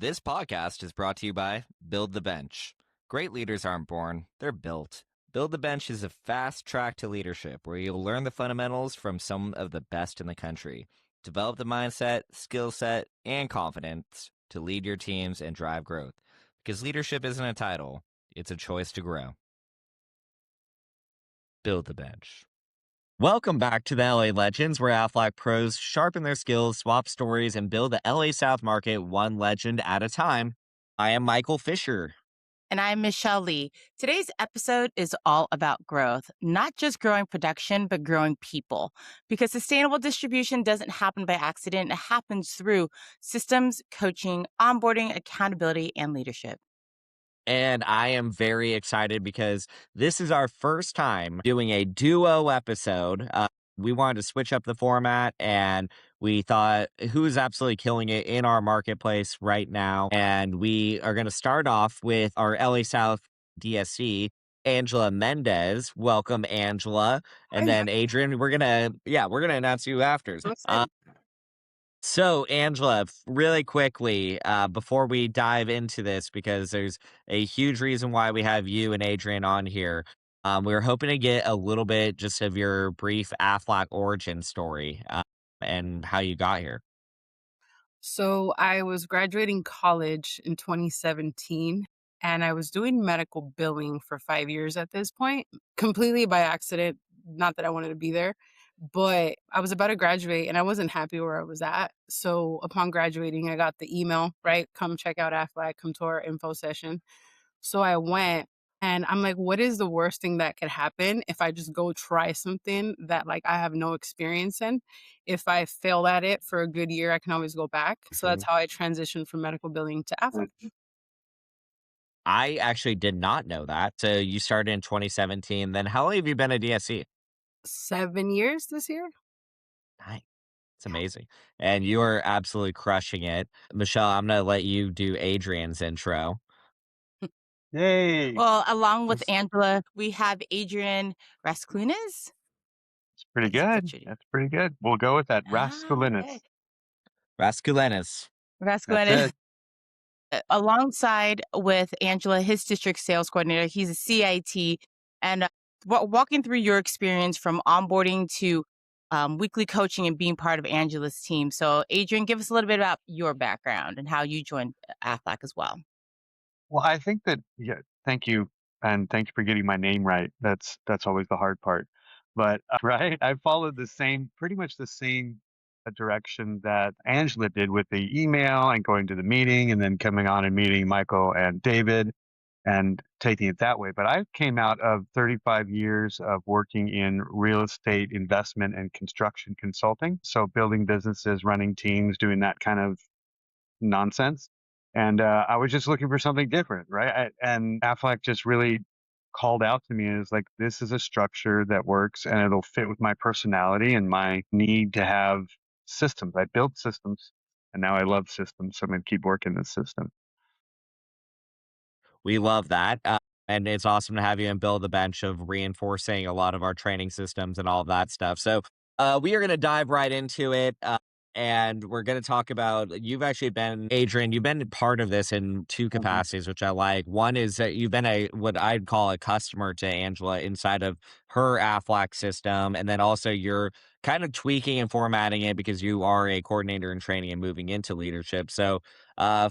This podcast is brought to you by Build the Bench. Great leaders aren't born, they're built. Build the Bench is a fast track to leadership where you'll learn the fundamentals from some of the best in the country. Develop the mindset, skill set, and confidence to lead your teams and drive growth. Because leadership isn't a title, it's a choice to grow. Build the Bench. Welcome back to the LA Legends, where Aflac pros sharpen their skills, swap stories, and build the LA South market one legend at a time. I am Michael Fisher. And I'm Michelle Lee. Today's episode is all about growth, not just growing production, but growing people. Because sustainable distribution doesn't happen by accident, it happens through systems, coaching, onboarding, accountability, and leadership. And I am very excited because this is our first time doing a duo episode. We wanted to switch up the format, and we thought who's absolutely killing it in our marketplace right now. And we are going to start off with our LA South DSC, Angela Mendez. Welcome, Angela. And then Adrian, we're gonna announce you after. So, Angela, really quickly, before we dive into this, because there's a huge reason why we have you and Adrian on here, we were hoping to get a little bit just of your brief Aflac origin story and how you got here. So I was graduating college in 2017 and I was doing medical billing for 5 years at this point, completely by accident. Not that I wanted to be there, but I was about to graduate and I wasn't happy where I was at. So upon graduating, I got the email, right? Come check out Aflac, come to our info session. So I went and I'm like, what is the worst thing that could happen if I just go try something that like I have no experience in? If I fail at it for a good year, I can always go back. So that's how I transitioned from medical billing to Aflac. I actually did not know that. So, you started in 2017. Then, how long have you been a DSC? 7 years this year. Nice. It's amazing. And you are absolutely crushing it. Michelle, I'm going to let you do Adrian's intro. Yay! Well, along with That's Angela, we have Adrian Raskulinecz. pretty good. That's pretty good. We'll go with that. Raskulinecz. Raskulinecz. That's Raskulinecz. it. Alongside with Angela, his district sales coordinator. He's a CIT. And walking through your experience from onboarding to weekly coaching and being part of Angela's team. So, Adrian, give us a little bit about your background and how you joined AFLAC as well. Well, I think that thank you, and thank you for getting my name right. That's always the hard part. But right, I followed pretty much the same direction that Angela did with the email and going to the meeting, and then coming on and meeting Michael and David, and taking it that way. But I came out of 35 years of working in real estate investment and construction consulting. So building businesses, running teams, doing that kind of nonsense. And I was just looking for something different, right? And Aflac just really called out to me as like, this is a structure that works and it'll fit with my personality and my need to have systems. I built systems and now I love systems. So I'm going to keep working this system. We love that. And it's awesome to have you and build the bench of reinforcing a lot of our training systems and all of that stuff. So we are going to dive right into it. And we're going to talk about, you've actually been, Adrian, you've been part of this in two capacities, which I like. One is that you've been what I'd call a customer to Angela inside of her Aflac system. And then also you're kind of tweaking and formatting it because you are a coordinator in training and moving into leadership. So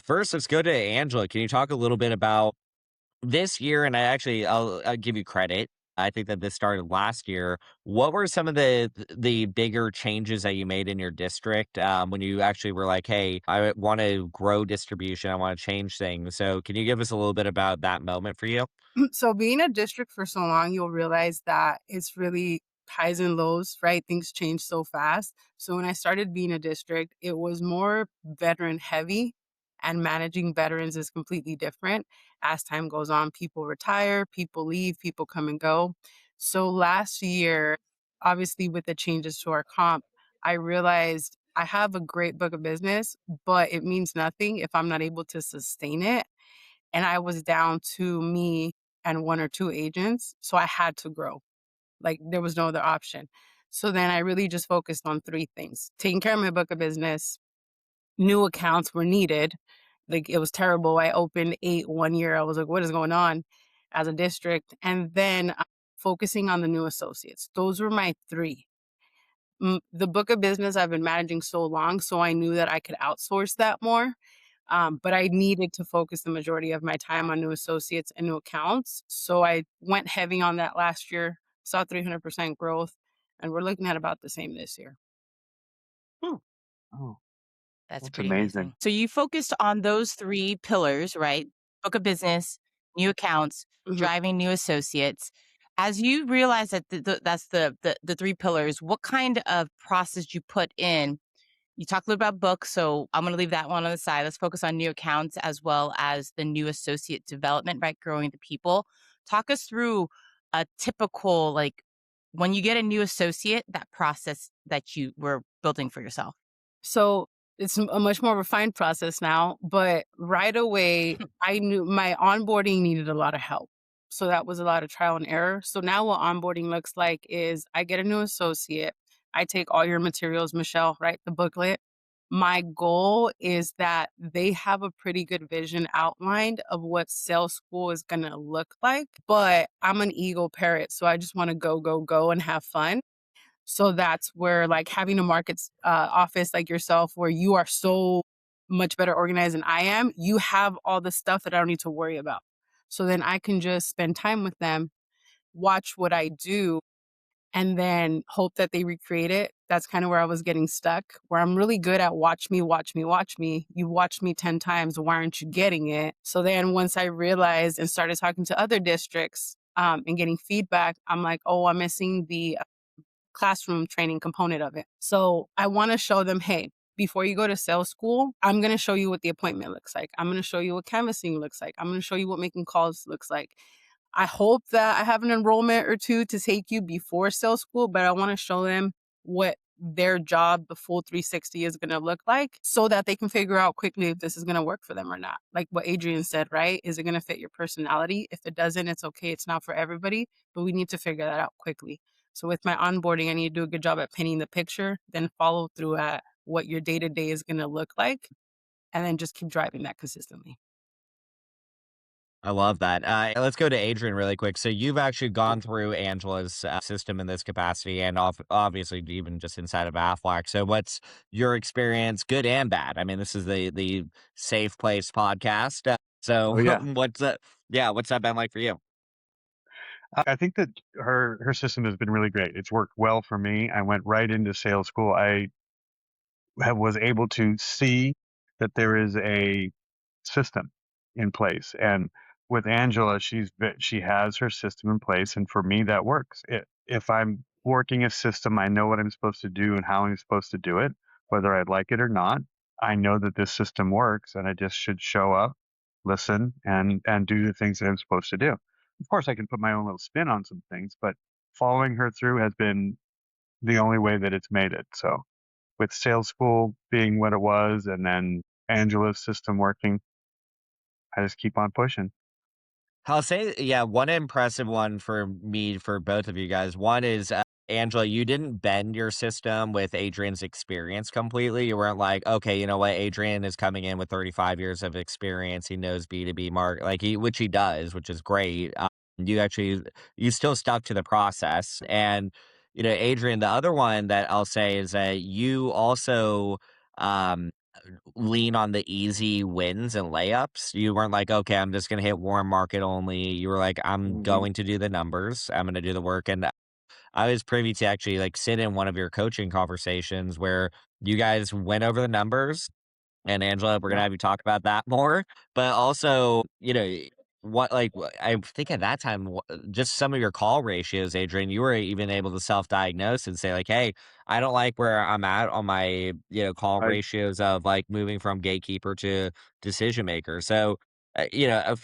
first, let's go to Angela. Can you talk a little bit about this year? And I'll give you credit. I think that this started last year. What were some of the bigger changes that you made in your district when you actually were like, hey, I want to grow distribution, I want to change things? So can you give us a little bit about that moment for you? So being a district for so long, you'll realize that it's really highs and lows, right? Things change so fast. So when I started being a district, it was more veteran heavy, and managing veterans is completely different. As time goes on, people retire, people leave, people come and go. So last year, obviously with the changes to our comp, I realized I have a great book of business, but it means nothing if I'm not able to sustain it. And I was down to me and one or two agents. So I had to grow. Like there was no other option. So then I really just focused on three things: taking care of my book of business, new accounts were needed, Like, it was terrible. I opened 8 one year. I was like, "What is going on?" as a district. And then, focusing on the new associates. Those were my 3. The book of business I've been managing so long, so I knew that I could outsource that more. But I needed to focus the majority of my time on new associates and new accounts. So I went heavy on that last year, saw 300% growth, and we're looking at about the same this year. Hmm, Oh, that's that's pretty amazing. amazing. So you focused on those 3 pillars, right? Book of business, new accounts, Mhm. driving new associates. As you realize that that's the 3 pillars, what kind of process you put in? You talked a little about books, so I'm going to leave that one on the side. Let's focus on new accounts as well as the new associate development, right? Growing the people. Talk us through a typical, like, when you get a new associate, that process that you were building for yourself. So it's a much more refined process now, but right away, I knew my onboarding needed a lot of help. So that was a lot of trial and error. So now what onboarding looks like is I get a new associate. I take all your materials, Michelle, write the booklet. My goal is that they have a pretty good vision outlined of what sales school is going to look like. But I'm an ego parrot, so I just want to go, go, go and have fun. So that's where, like, having a markets office like yourself, where you are so much better organized than I am, you have all the stuff that I don't need to worry about. So then I can just spend time with them, watch what I do, and then hope that they recreate it. That's kind of where I was getting stuck, where I'm really good at watch me, watch me, watch me. You watched me 10 times. Why aren't you getting it? So then once I realized and started talking to other districts and getting feedback, I'm like, oh, I'm missing the classroom training component of it. So I want to show them, hey, before you go to sales school, I'm going to show you what the appointment looks like. I'm going to show you what canvassing looks like. I'm going to show you what making calls looks like. I hope that I have an enrollment or 2 to take you before sales school, but I want to show them what their job, the full 360 is going to look like so that they can figure out quickly if this is going to work for them or not. Like what Adrian said, right? Is it going to fit your personality? If it doesn't, it's okay. It's not for everybody, but we need to figure that out quickly. So with my onboarding, I need to do a good job at painting the picture, then follow through at what your day to day is going to look like, and then just keep driving that consistently. I love that. Let's go to Adrian really quick. So you've actually gone through Angela's system in this capacity, and obviously even just inside of Aflac. So what's your experience, good and bad? I mean, this is the safe place podcast. So Oh yeah. what's that? Yeah, what's that been like for you? I think that her system has been really great. It's worked well for me. I went right into sales school. Was able to see that there is a system in place. And with Angela, she has her system in place, and for me, that works. If I'm working a system, I know what I'm supposed to do and how I'm supposed to do it, whether I like it or not. I know that this system works, and I just should show up, listen, and do the things that I'm supposed to do. Of course, I can put my own little spin on some things, but following her through has been the only way that it's made it. So with sales school being what it was, and then Angela's system working, I just keep on pushing. I'll say, yeah, one impressive one for me, for both of you guys. One is, Angela, you didn't bend your system with Adrian's experience completely. You weren't like, okay, you know what? Adrian is coming in with 35 years of experience. He knows B2B market, like which he does, which is great. You actually, you still stuck to the process. And, Adrian, the other one that I'll say is that you also, um, lean on the easy wins and layups. You weren't like, "Okay, I'm just gonna hit warm market only." You were like, "I'm Hmm. going to do the numbers. I'm gonna do the work." And I was privy to actually, like, sit in one of your coaching conversations where you guys went over the numbers, and Angela, we're gonna Yeah, have you talk about that more. But also, I think at that time, just some of your call ratios, Adrian, you were even able to self-diagnose and say like, "Hey, I don't like where I'm at on my, call right. ratios of like moving from gatekeeper to decision maker." So, let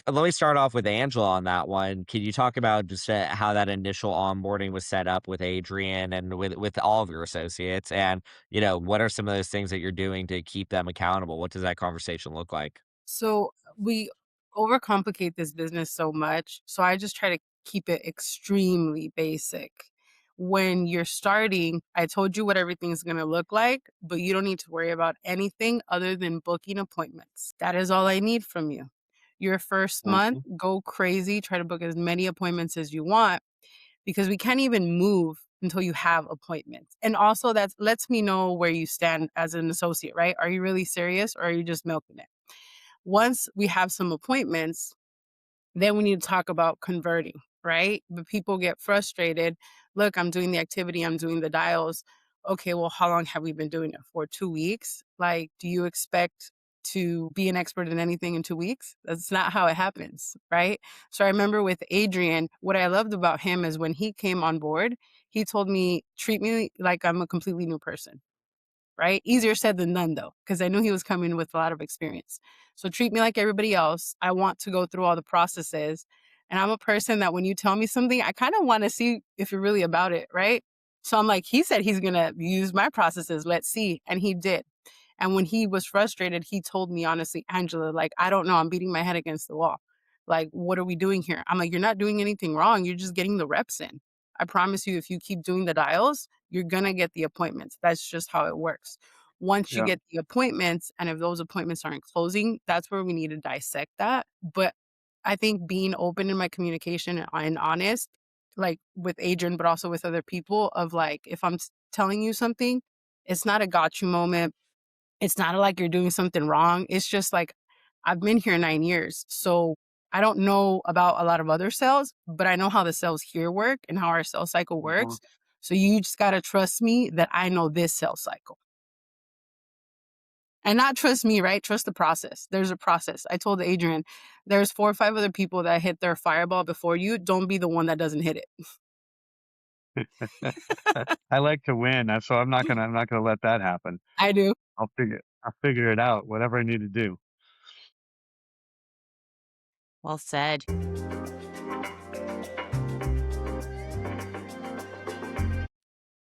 me start off with Angela on that one. Can you talk about just how that initial onboarding was set up with Adrian and with all of your associates, and what are some of those things that you're doing to keep them accountable? What does that conversation look like? So we overcomplicate this business so much. So I just try to keep it extremely basic. when you're starting, I told you what everything's going to look like, but you don't need to worry about anything other than booking appointments. That is all I need from you. Your first month, Mhm. go crazy, try to book as many appointments as you want because we can't even move until you have appointments. And also that lets me know where you stand as an associate, right? Are you really serious or are you just milking it? Once we have some appointments, then we need to talk about converting, right? But people get frustrated. Look, I'm doing the activity, I'm doing the dials. Okay, well, how long have we been doing it for? 2 weeks? Like, do you expect to be an expert in anything in 2 weeks? That's not how it happens, right? So I remember with Adrian, what I loved about him is when he came on board, he told me, treat me like I'm a completely new person, right? Easier said than done, though, because I knew he was coming with a lot of experience. So treat me like everybody else. I want to go through all the processes. And I'm a person that when you tell me something, I kind of want to see if you're really about it, right? So I'm like, he said he's going to use my processes. Let's see. And he did. And when he was frustrated, he told me, honestly, Angela, like, I don't know. I'm beating my head against the wall. Like, what are we doing here? I'm like, you're not doing anything wrong. You're just getting the reps in. I promise you, if you keep doing the dials, you're going to get the appointments. That's just how it works. Once you Yeah. get the appointments, and if those appointments aren't closing, that's where we need to dissect that. But I think being open in my communication and honest, like with Adrian, but also with other people, of like, if I'm telling you something, it's not a got you moment. It's not like you're doing something wrong. It's just like, I've been here 9 years. So I don't know about a lot of other cells, but I know how the cells here work and how our cell cycle Mhm. works. So you just got to trust me that I know this cell cycle. And not trust me, right? Trust the process. There's a process. I told Adrian, there's 4 or 5 other people that hit their fireball before you. Don't be the one that doesn't hit it. I like to win, so I'm not gonna let that happen. I do. I'll figure it out, whatever I need to do. Well said.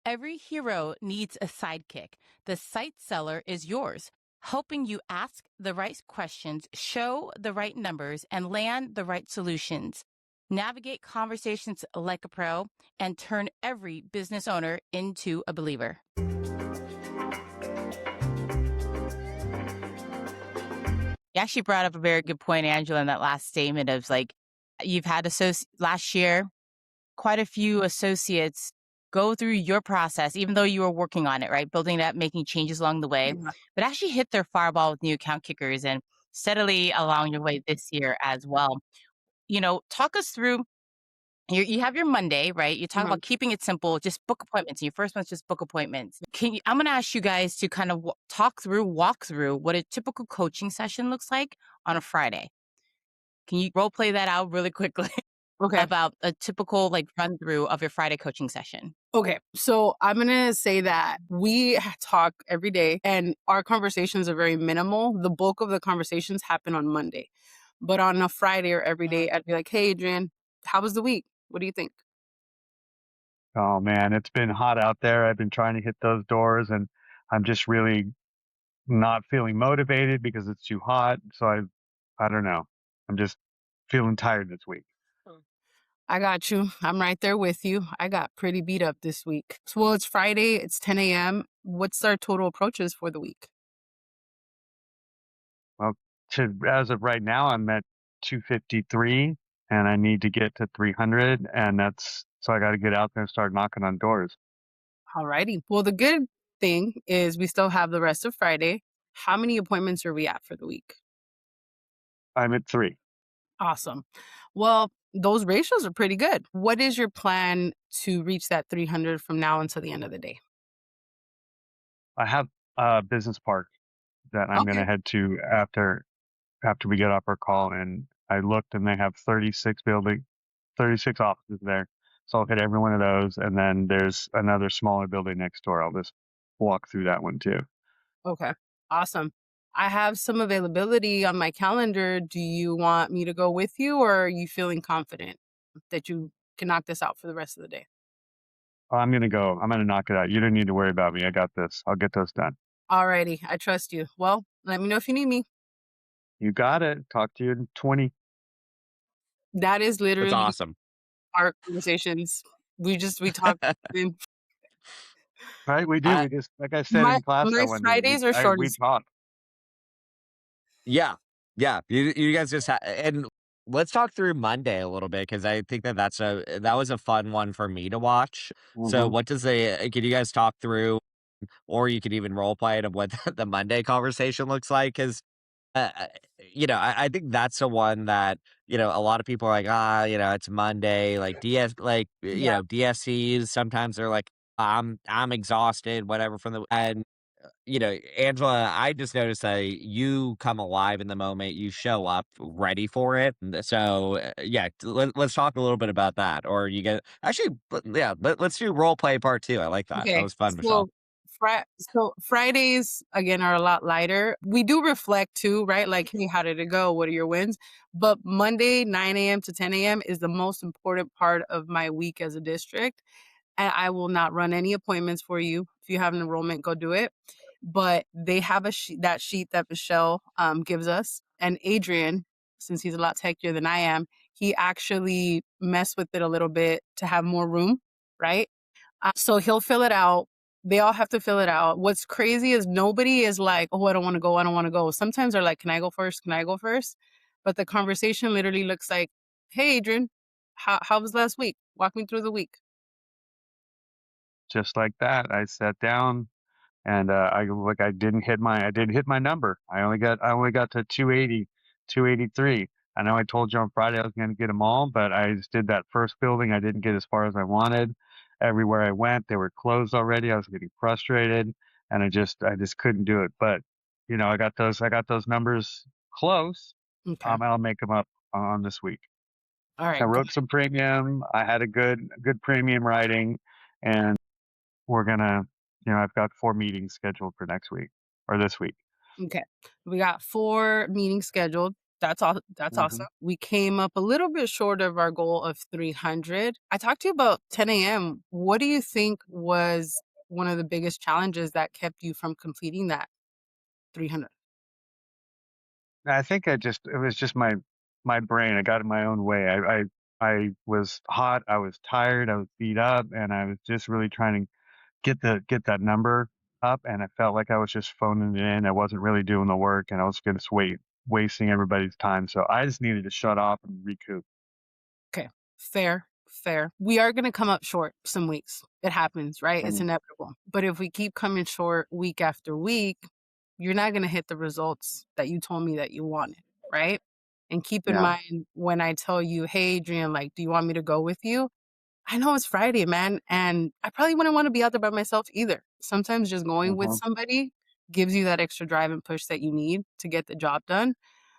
Every hero needs a sidekick. The site seller is yours, helping you ask the right questions, show the right numbers, and land the right solutions. Navigate conversations like a pro and turn every business owner into a believer. You actually brought up a very good point, Angela, in that last statement of like, you've had last year, quite a few associates go through your process, even though you were working on it, right? Building it up, making changes along the way, Yeah. but actually hit their fireball with new account kickers and steadily along your way this year as well. Talk us through. You have your Monday, right? You talk Mhm. about keeping it simple, just book appointments. Your first one's just book appointments. I'm going to ask you guys to kind of walk through what a typical coaching session looks like on a Friday. Can you role play that out really quickly Okay. about a typical like run through of your Friday coaching session? Okay, so I'm gonna say that we talk every day and our conversations are very minimal. The bulk of the conversations happen on Monday. But on a Friday or every day, I'd be like, hey, Adrian, how was the week? What do you think? Oh man, it's been hot out there. I've been trying to hit those doors, and I'm just really not feeling motivated because it's too hot. So I don't know. I'm just feeling tired this week. I got you. I'm right there with you. I got pretty beat up this week. Well, it's Friday, it's 10 a.m. What's our total approaches for the week? Well, as of right now, I'm at 253, and I need to get to 300, and that's so I got to get out there and start knocking on doors. Alrighty. Well, the good thing is we still have the rest of Friday. How many appointments are we at for the week? I'm at 3. Awesome. Well, those ratios are pretty good. What is your plan to reach that 300 from now until the end of the day? I have a business park that I'm going Okay. to head to after we get off our call, and I looked, and they have 36 offices there. So I'll hit every one of those, and then there's another smaller building next door. I'll just walk through that one too. Okay. Awesome. I have some availability on my calendar. Do you want me to go with you or are you feeling confident that you can knock this out for the rest of the day? I'm going to go. I'm going to knock it out. You don't need to worry about me. I got this. I'll get those done. Alrighty. I trust you. Well, let me know if you need me. You got it. Talk to you in 20. That is That's literally awesome. our conversations We talk. in- Right, we do, I we just like I said My in class my that one day, Fridays are short we as talk. Yeah. Yeah. You guys just and let's talk through Monday a little bit because I think that was a fun one for me to watch. So Mhm. what does could you guys talk through, or you could even role play it of what the Monday conversation looks like? Because I think that's the one that, a lot of people are like, it's Monday, like yeah. DSCs, sometimes they're like, I'm exhausted, whatever from the, and Angela, I just noticed that you come alive in the moment, you show up ready for it. And so, yeah, let's talk a little bit about that. Or you get actually, yeah, let's do role play part two. I like that. That Okay. was fun, Michelle. So Fridays again are a lot lighter. We do reflect too, right? Like, hey, how did it go? What are your wins? But Monday, 9 a.m. to 10 a.m. is the most important part of my week as a district. And I will not run any appointments for you. If you have an enrollment, go do it. But they have that sheet that Michelle gives us. And Adrian, since he's a lot techier than I am, he actually messed with it a little bit to have more room, right? So he'll fill it out. They all have to fill it out. What's crazy is nobody is like, oh, I don't want to go. I don't want to go. Sometimes they're like, can I go first? Can I go first? But the conversation literally looks like, hey, Adrian, how was last week? Walk me through the week. Just like that, I sat down and, I didn't hit my number. I only got to 280, 283. I know I told you on Friday I was gonna get them all, but I just did that first building, I didn't get as far as I wanted. Everywhere I went, they were closed already, I was getting frustrated, and I just couldn't do it, but, I got those numbers close, Okay. and I'll make them up on this week. All I right. Good. wrote some premium, I had a good premium writing, and we're gonna I've got 4 meetings scheduled for next week or this week. Okay. We got 4 meetings scheduled. That's all. That's awesome. Mhm. We came up a little bit short of our goal of 300. I talked to you about 10 a.m. What do you think was one of the biggest challenges that kept you from completing that 300? I think it was just my brain. I got in my own way. I was hot, I was tired, I was beat up, and I was just really trying to get that number up, and I felt like I was just phoning it in. I wasn't really doing the work, and I was just wasting everybody's time. So I just needed to shut off and recoup. Okay. Fair. Fair. We are going to come up short some weeks. It happens, right? It's Mhm. inevitable. But if we keep coming short week after week, you're not going to hit the results that you told me that you wanted, right? And keep in Yeah. mind when I tell you, hey, Adrian, like, do you want me to go with you? I know it's Friday, man. And I probably wouldn't want to be out there by myself either. Sometimes just going with Mhm. somebody gives you that extra drive and push that you need to get the job done.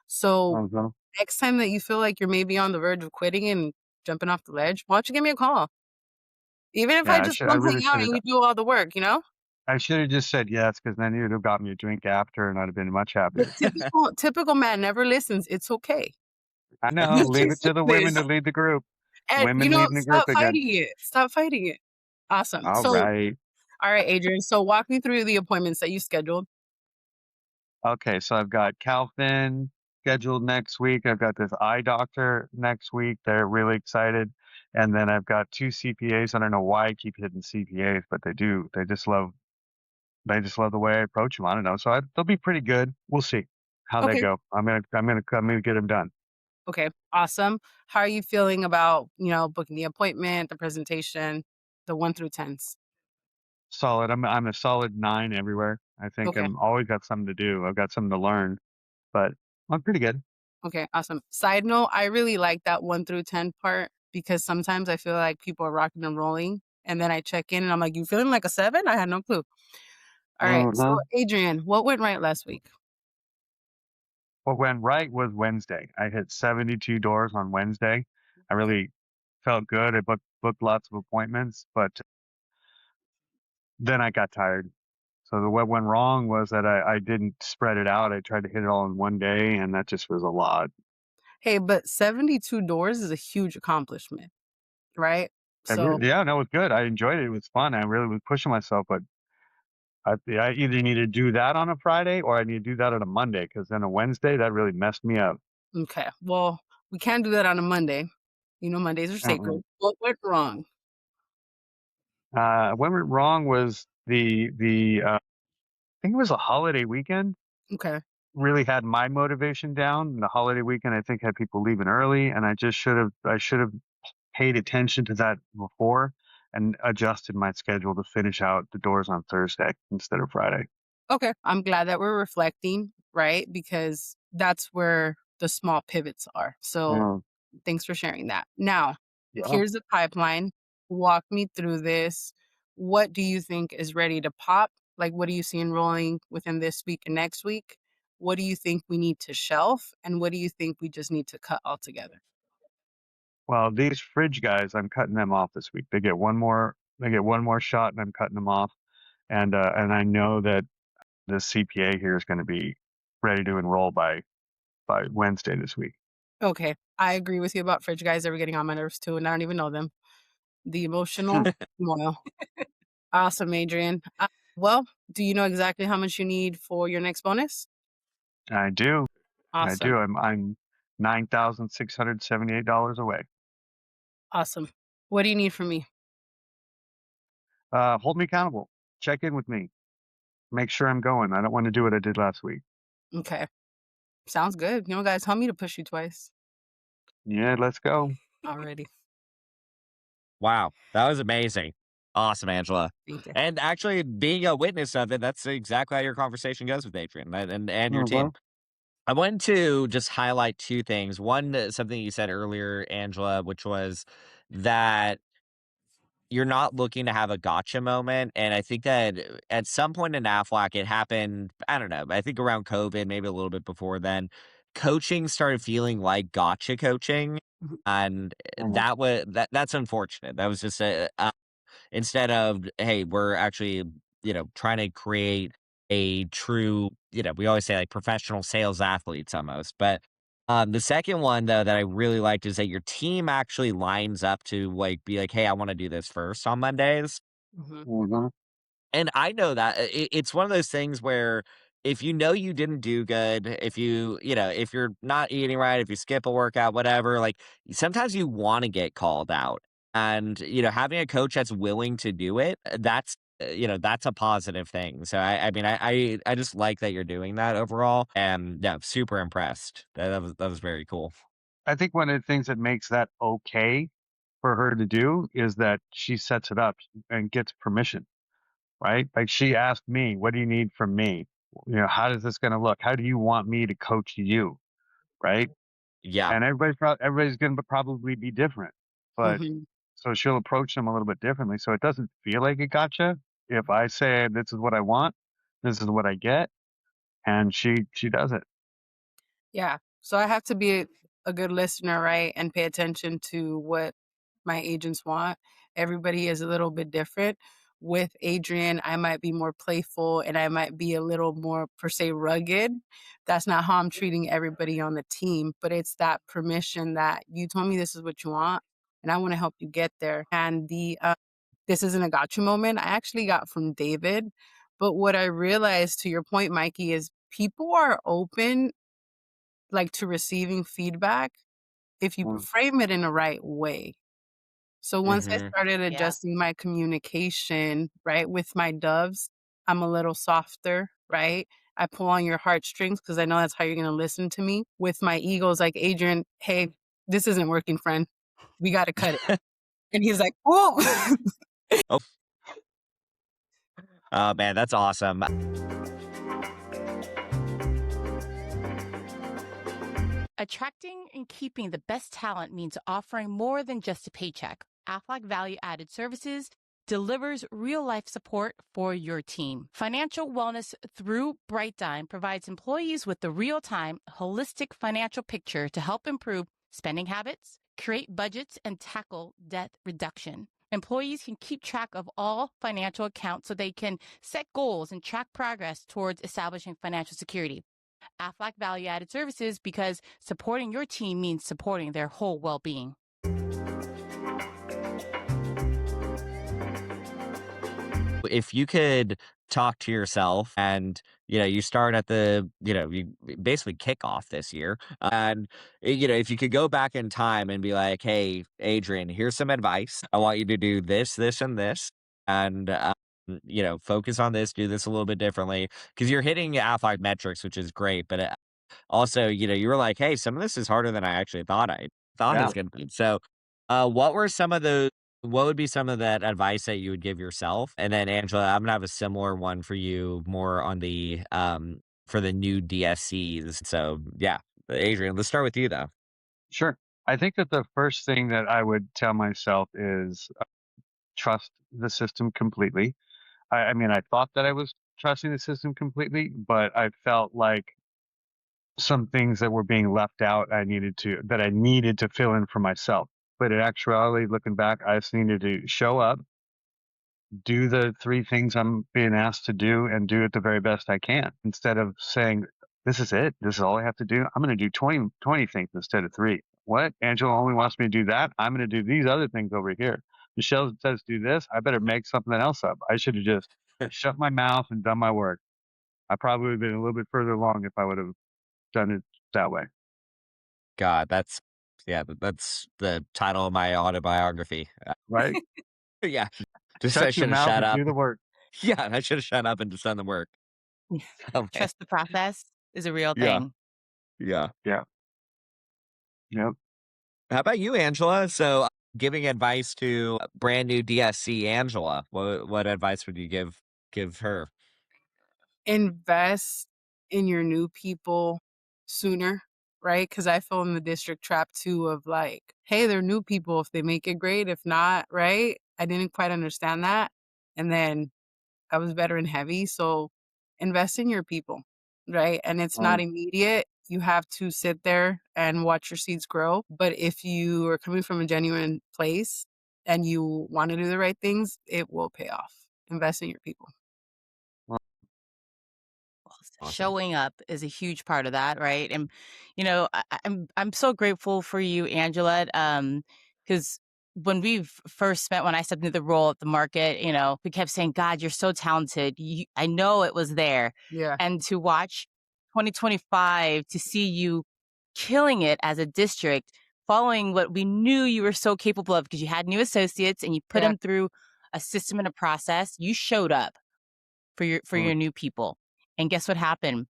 So Mhm. next time that you feel like you're maybe on the verge of quitting and jumping off the ledge, why don't you give me a call? Even if I Yeah, just I come really hang out should and have you do all the work, you know? I should have just said yes, because then you'd have got me a drink after, and I'd have been much But happier. typical man never listens. It's okay. I know, You leave can it to fix the women to this. lead the group. And Women leading the group stop again. fighting it. Stop fighting it. Awesome. All So, right. all right, Adrian. So walk me through the appointments that you scheduled. Okay, so I've got Calvin scheduled next week. I've got this eye doctor next week. They're really excited. And then I've got 2 CPAs. I don't know why I keep hitting CPAs, but they do. They just love the way I approach them. I don't know. They'll be pretty good. We'll see how they Okay. go. I'm gonna get them done. Okay. Awesome. How are you feeling about, booking the appointment, the presentation, the 1 through 10s? Solid. I'm a solid 9 everywhere. I think Okay. I'm always got something to do. I've got something to learn, but I'm pretty good. Okay, awesome. Side note, I really like that 1 through 10 part because sometimes I feel like people are rocking and rolling. And then I check in and I'm like, you feeling like a 7? I had no clue. All right. So, Mhm. Adrian, what went right last week? What went right was Wednesday. I hit 72 doors on Wednesday. I really felt good. I booked lots of appointments, but then I got tired. So what went wrong was that I didn't spread it out. I tried to hit it all in one day, and that just was a lot. Hey, but 72 doors is a huge accomplishment, right? So, Yeah, no, it was good. I enjoyed it. It was fun. I really was pushing myself, but I either need to do that on a Friday or I need to do that on a Monday because then a Wednesday that really messed me up. okay. Well, we can't do that on a Monday. Mondays are Uh-uh. sacred. What went wrong? What went wrong was I think it was a holiday weekend. Okay. Really had my motivation down. And the holiday weekend, I think, had people leaving early, and I should have paid attention to that before and adjusted my schedule to finish out the doors on Thursday instead of Friday. Okay. I'm glad that we're reflecting, right? Because that's where the small pivots are. So Mm, thanks for sharing that. Now, yeah. here's the pipeline. Walk me through this. What do you think is ready to pop? Like, what do you see enrolling within this week and next week? What do you think we need to shelf? And what do you think we just need to cut altogether? Well, these fridge guys, I'm cutting them off this week. They get one more shot, and I'm cutting them off. And I know that the CPA here is going to be ready to enroll by Wednesday this week. Okay. I agree with you about fridge guys. They were getting on my nerves too, and I don't even know them. The emotional turmoil. Awesome, Adrian. Well, do you know exactly how much you need for your next bonus? I do, I Awesome. do. I'm $9,678 away. Awesome. What do you need from me? Hold me accountable. Check in with me. Make sure I'm going. I don't want to do what I did last week. Okay. Sounds good. You know, guys, tell me to push you twice Yeah, let's go. already. Wow, that was amazing. Awesome, Angela. Thank you. And actually being a witness of it, that's exactly how your conversation goes with Adrian and your Mhm. team. I wanted to just highlight two things. One, something you said earlier, Angela, which was that you're not looking to have a gotcha moment. And I think that at some point in Aflac, it happened, I don't know, I think around COVID, maybe a little bit before then, coaching started feeling like gotcha coaching. And Mhm. that's unfortunate. That was just instead of, hey, we're actually, trying to create a true, we always say like professional sales athletes almost. But the second one though that I really liked is that your team actually lines up to like be like, hey, I want to do this first on Mondays. Mhm. Mhm. And I know that it's one of those things where if you know you didn't do good, if if you're not eating right, if you skip a workout, whatever, like sometimes you want to get called out. And, having a coach that's willing to do it, that's a positive thing. So I mean, I just like that you're doing that overall. And yeah, super impressed. That was very cool. I think one of the things that makes that okay for her to do is that she sets it up and gets permission, right? Like she asked me, "What do you need from me? How is this going to look? How do you want me to coach you?" Right? Yeah. And everybody's going to probably be different, but Mhm. so she'll approach them a little bit differently. So it doesn't feel like a gotcha. If I say this is what I want, this is what I get, and she does it. Yeah. So I have to be a good listener, right? And pay attention to what my agents want. Everybody is a little bit different. With Adrian, I might be more playful and I might be a little more, per se, rugged. That's not how I'm treating everybody on the team, but it's that permission that you told me this is what you want and I want to help you get there. And this isn't a gotcha moment I actually got from David. But what I realized, to your point, Mikey, is people are open like to receiving feedback if you Mm. frame it in the right way. So once I Hmm. started Yeah. adjusting my communication, right, with my doves, I'm a little softer, right? I pull on your heartstrings because I know that's how you're going to listen to me. With my egos, like Adrian, hey, this isn't working, friend. We got to cut it. And he's like, oh, Oh, oh man, that's awesome. Attracting and keeping the best talent means offering more than just a paycheck. Aflac Value Added Services delivers real life support for your team. Financial wellness through BrightDime provides employees with the real time, holistic financial picture to help improve spending habits, create budgets, and tackle debt reduction. Employees can keep track of all financial accounts so they can set goals and track progress towards establishing financial security. Aflac Value Added Services, because supporting your team means supporting their whole well being. If you could talk to yourself and you start at you basically kick off this year, and if you could go back in time and be like, hey, Adrian, here's some advice, I want you to do this, this, and this, and focus on this, do this a little bit differently because you're hitting athletic metrics, which is great. But also, you were like, hey, some of this is harder than I actually thought Yeah, is going to be. So, what were some of the what would be some of that advice that you would give yourself? And then Angela, I'm gonna have a similar one for you, more on the for the new DSCs. So yeah, Adrian, let's start with you though. sure. I think that the first thing that I would tell myself is trust the system completely. I mean, I thought that I was trusting the system completely, but I felt like some things that were being left out that I needed to fill in for myself. But in actuality, looking back, I just needed to show up, do the three things I'm being asked to do, and do it the very best I can. Instead of saying, this is it, this is all I have to do. I'm going to do 20 things instead of three. What? Angela only wants me to do that. I'm going to do these other things over here. Michelle says do this. I better make something else up. I should have just shut my mouth and done my work. I probably would have been a little bit further along if I would have done it that way. God, that's yeah, that's the title of my autobiography. Right? Yeah, just I Shut your should have mouth shut and up. do the work. Yeah, I should have shut up and just done the work. Oh man, Trust the process is a real yeah, thing. yeah. Yeah. Yep. How about you, Angela? So, giving advice to brand new DSC Angela, what advice would you give her? Invest in your new people sooner, right? Because I fell in the district trap too of like, hey, they're new people. If they make it great, if not, right? I didn't quite understand that. And then I was veteran heavy. So invest in your people, right? And it's not Um, immediate. You have to sit there and watch your seeds grow. But if you are coming from a genuine place and you want to do the right things, it will pay off. Invest in your people. well, Awesome. Showing up is a huge part of that, right? And I'm so grateful for you, Angela, because when we first met, when I stepped into the role at the market, we kept saying, "God, you're so talented." I know it was there, Yeah. and to watch 2025 to see you killing it as a district, following what we knew you were so capable of, because you had new associates and you put Yeah. them through a system and a process. You showed up for well, your new people. And guess what happened?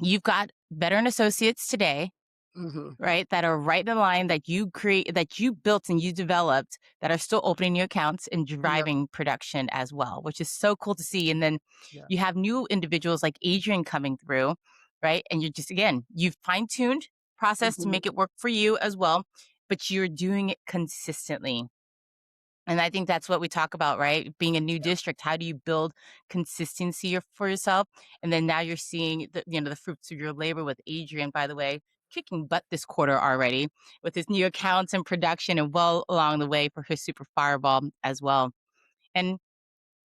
You've got veteran associates today, Hmm. right? That are right in line that you built and you developed that are still opening new accounts and Yep. driving production as well, which is so cool to see. And then Yeah. you have new individuals like Adrian coming through, right? And you're just, again, you've fine tuned process to Mhm. make it work for you as well, but you're doing it consistently. And I think that's what we talk about, right? Being a new district, how do you build consistency for yourself? And then now you're seeing the fruits of your labor with Adrian, by the way, kicking butt this quarter already with his new accounts and production and well along the way for his super fireball as well. And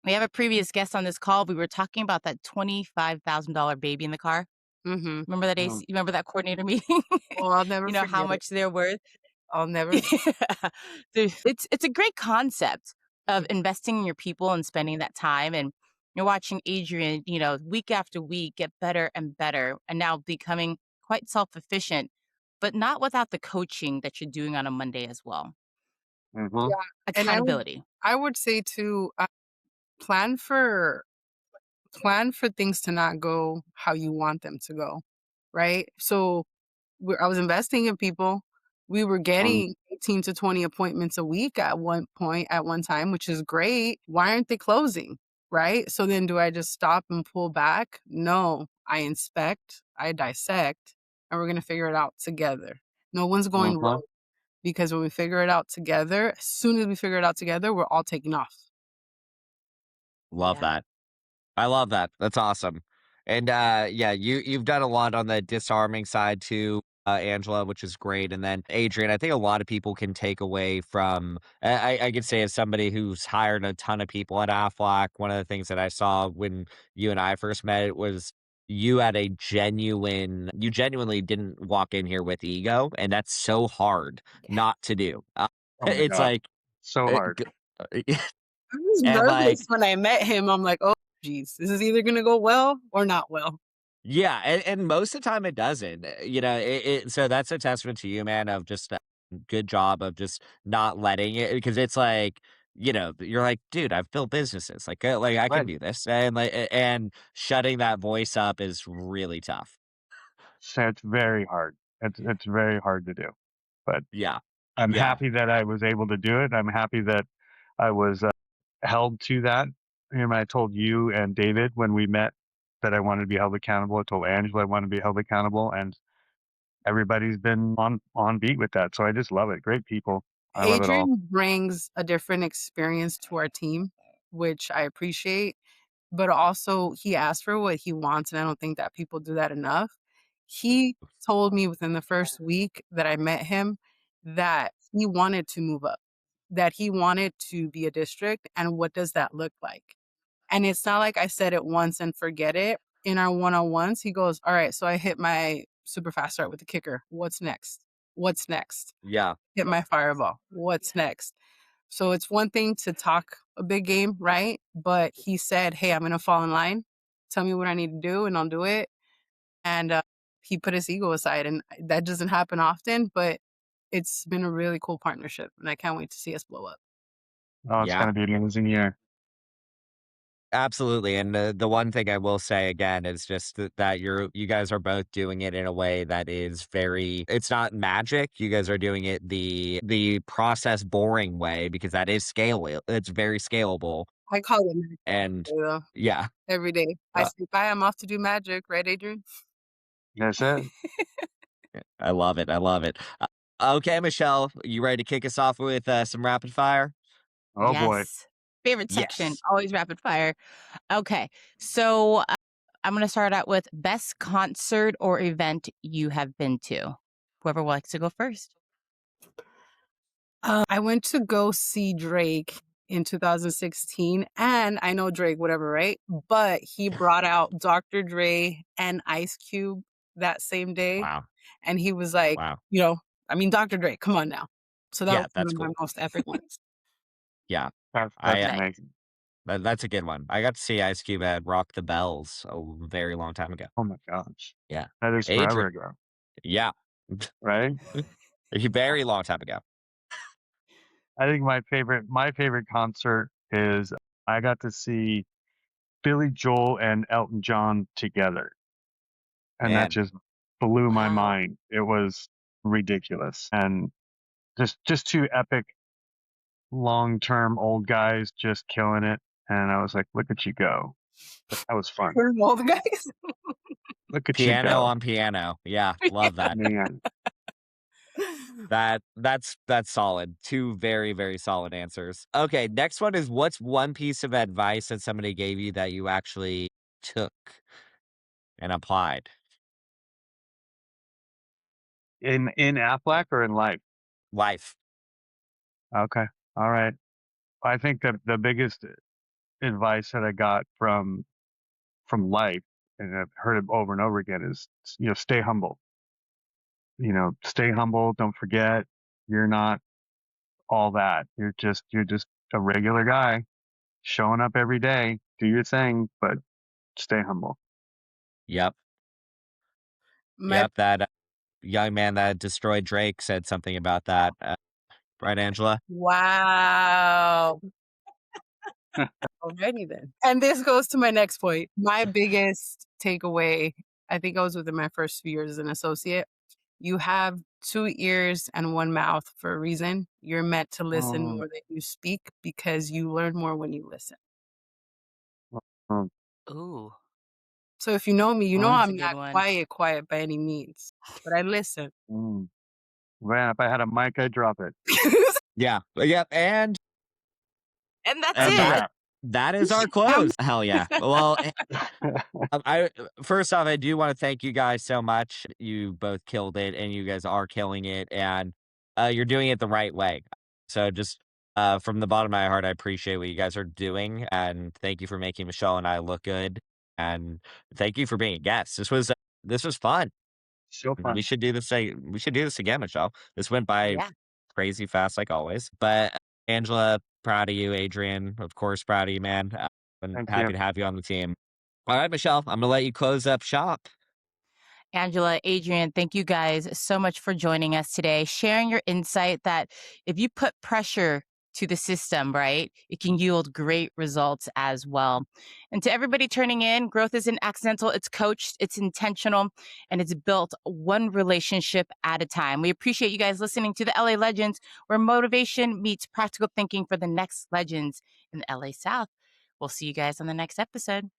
we have a previous guest on this call. We were talking about that $25,000 baby in the car. Mhm. Remember that AC? um, Remember that coordinator meeting? Oh, I'll never How forget it. much they're worth. I'll never Yeah. It's a great concept of investing in your people and spending that time, and you're watching Adrian, week after week get better and better and now becoming quite self-efficient, but not without the coaching that you're doing on a Monday as well. mhm, Yeah, and Accountability. I would say too, plan for plan for things to not go how you want them to go, right? So I was investing in people. We were um, getting 18 to 20 appointments a week at one point, at one time, which is great. Why aren't they closing? Right. So then do I just stop and pull back? No, I inspect, I dissect, and we're going to figure it out together. No one's going uh-huh. rogue because when we figure it out together, as soon as we figure it out together, we're all taking off. Love Yeah. that. I love that. That's awesome. And yeah, you've done a lot on the disarming side too, Angela, which is great. And then Adrian, I think a lot of people can take away from I could say as somebody who's hired a ton of people at Aflac, one of the things that I saw when you and I first met was you genuinely didn't walk in here with ego, and that's so hard not to do. Oh my It's god. like So hard. I was and like nervous when I met him. I'm like, oh, geez, this is either going to go well or not well. yeah, and most of the time it doesn't. So that's a testament to you, man, of just good job of just not letting it because it's like you're like, dude, I've built businesses. Like I can Right. do this. And and shutting that voice up is really tough. So it's very hard. It's very hard to do. But Yeah. I'm Yeah. happy that I was able to do it. I'm happy that I was held to that. I told you and David when we met that I wanted to be held accountable. I told Angela I wanted to be held accountable, and everybody's been on beat with that. So I just love it. Great people. I love it all. Adrian brings a different experience to our team, which I appreciate, but also he asked for what he wants, and I don't think that people do that enough. He told me within the first week that I met him that he wanted to move up, that he wanted to be a district, and what does that look like? And it's not like I said it once and forget it. In our one-on-ones, he goes, "All right, so I hit my super fast start with the kicker. What's next? What's next? Yeah. Hit my fireball. What's next?" So it's one thing to talk a big game, right? But he said, "Hey, I'm gonna fall in line. Tell me what I need to do, and I'll do it." And he put his ego aside, and that doesn't happen often. But it's been a really cool partnership, and I can't wait to see us blow up. Oh, it's Yeah. gonna be an amazing year. Absolutely, and the one thing I will say again is just that you guys are both doing it in a way that is very it's not magic, you guys are doing it the process boring way because that is scalable. It's very scalable, I call it magic and though, yeah, every day. I uh, say, "Bye, I'm off to do magic," right, Adrian? That's it. I love it, I love it. Okay, Michelle, you ready to kick us off with, some rapid fire? Oh boy. Yes. Favorite section, Yes. always rapid fire. Okay. So I'm going to start out with best concert or event you have been to. Whoever likes to go first. I went to go see Drake in 2016, and I know Drake, whatever, right? But he brought out Dr. Dre and Ice Cube that same day, Wow, and he was like, wow. I mean, Dr. Dre, come on now. So that Yeah, was one that's of my cool. most epic ones. Yeah. That's I Nice. amazing. that's a good one. I got to see Ice Cube at Rock the Bells a very long time ago. Oh my gosh. Yeah. That is forever Adrian ago, yeah. right? A very long time ago. I think my favorite concert is I got to see Billy Joel and Elton John together, and that Man, just blew my Wow. mind. It was ridiculous, and just two epic long-term old guys just killing it, and I was like, "Look at you go." That was fun. For all the guys. Look at you piano go. on piano. Yeah, love that. Man. That's solid. Two very, very solid answers. Okay, next one is what's one piece of advice that somebody gave you that you actually took and applied? In Aflac or in life? Life. Okay. All right. I think that the biggest advice that I got from life, and I've heard it over and over again, is stay humble. Stay humble. Don't forget, you're not all that. You're just a regular guy showing up every day. Do your thing, but stay humble. Yep. My Yep. That young man that destroyed Drake said something about that. Right, Angela? Wow. Already then. And this goes to my next point. My biggest takeaway, I think I was within my first few years as an associate. You have two ears and one mouth for a reason. You're meant to listen Mm, more than you speak because you learn more when you listen. mm, Ooh, So if you know me, you know mm, that's a I'm good not one. quiet by any means, but I listen. mm. Man, if I had a mic, I'd drop it. Yeah. Yep. And that's That's And a it. that wrap. that is our Um, close. Hell yeah. Well, I first off, I do want to thank you guys so much. You both killed it, and you guys are killing it, and you're doing it the right way. So just from the bottom of my heart, I appreciate what you guys are doing, and thank you for making Michelle and I look good, and thank you for being a guest. This was fun. So We fun. should do this. We should do this again, Michelle. This went by Yeah. crazy fast, like always. But Angela, proud of you. Adrian, of course, proud of you, man. I'm Thank you. happy to have you on the team. All right, Michelle, I'm gonna let you close up shop. Angela, Adrian, thank you guys so much for joining us today, sharing your insight that if you put pressure to the system, right? It can yield great results as well. And to everybody turning in, growth isn't accidental, it's coached, it's intentional, and it's built one relationship at a time. We appreciate you guys listening to the LA Legends, where motivation meets practical thinking for the next legends in the LA South. We'll see you guys on the next episode.